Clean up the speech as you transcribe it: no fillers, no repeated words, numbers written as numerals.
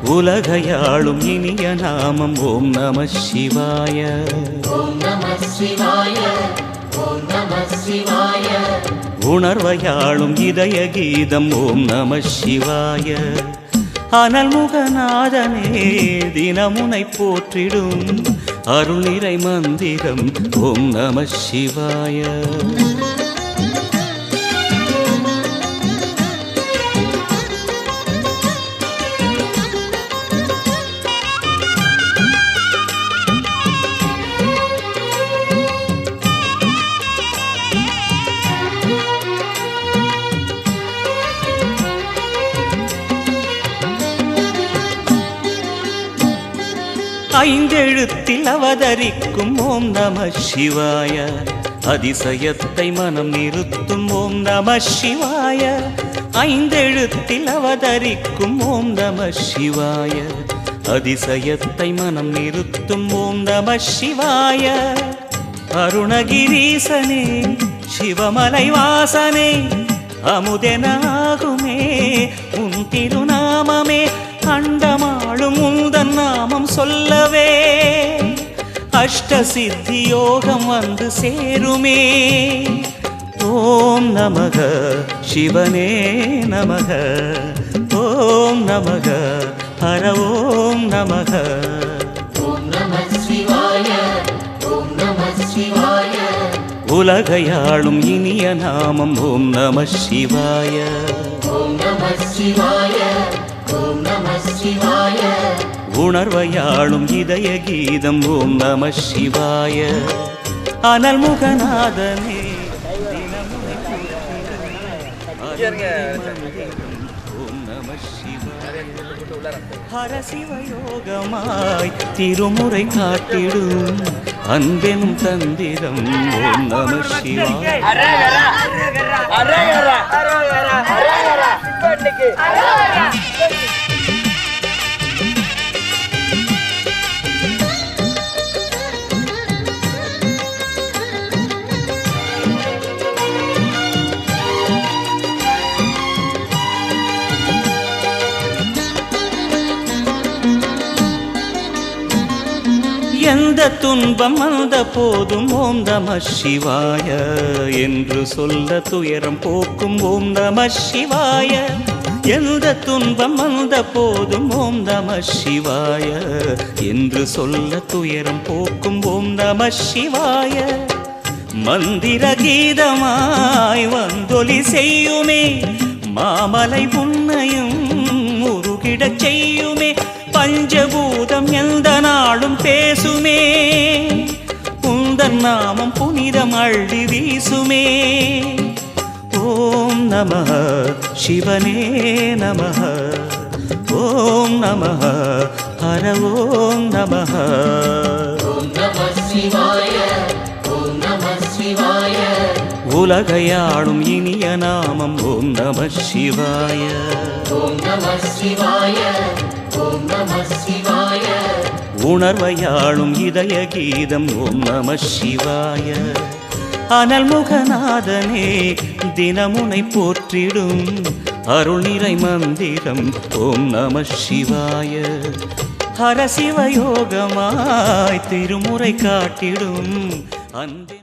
உலகையாளும் இனிய நாமம் ஓம் நம சிவாய. உணர்வையாளும் இதய கீதம் ஓம் நம சிவாய. அனல்முகநாதனே தினமுனை போற்றிடும் அருள் நிறை மந்திரம் ஓம் நம சிவாய. ஐந்தெழுத்தில் அவதரிக்கும் ஓம் நம சிவாய. அதிசயத்தை மனம் நிறுத்தும் ஓம் நம சிவாய. ஐந்தெழுத்தில் அவதரிக்கும் ஓம் நம சிவாய. அதிசயத்தை மனம் நிறுத்தும் ஓம் நம சிவாய. அருணகிரீசனே சிவமலை வாசனே அமுதெனாகுமே உன் திருநாமமே. அண்டமாளும் உந்தன் நாமம் சொல்லவே அஷ்ட சித்தி யோகம் வந்து சேருமே. ஓம் நமக சிவனே நமக. ஓம் நமக ஹர ஓம் நமக. உலகையாளும் இனிய நாமம் ஓம் நம சிவாய. உணர்வையாளும் இதய கீதம் ஓம் நம சிவாய. அனல்முகநாதனே ஓம் நம சிவாய. ஹர சிவயோகமாய் திருமுறை காட்டிடும் அன்பெனும் தந்திரம் ஓம் நம சிவாய. எந்த துன்பம் வந்த போதும் ஓம் நம சிவாய என்று சொல்ல துயரம் போக்கும் ஓம் நம சிவாய. எந்த துன்பம் வந்த போதும் ஓம் நம சிவாய என்று சொல்ல துயரம் போக்கும் ஓம் நம சிவாய. மந்திர கீதமாய் வந்தொலி செய்யுமே மாமலை உன்னையும் உருகிடச் செய்யுமே. பஞ்சபூதம் எந்த நாளும் பேசுமே உந்தன் நாமம் புனிதம் அள்ளி வீசுமே. ஓம் நம சிவனே நம. ஓம் நம ஹர ஓம் நம. உலகையாளும் இனிய நாமம் ஓம் நம சிவாய. உணர்வையாளும் இதய கீதம் ஓம் நம சிவாய. அனல்முகநாதனே தினமுனை போற்றிடும் அருள் நிறை மந்திரம் ஓம் நம சிவாய. ஹர சிவயோகமாய் திருமுறை காட்டிடும் அன்பே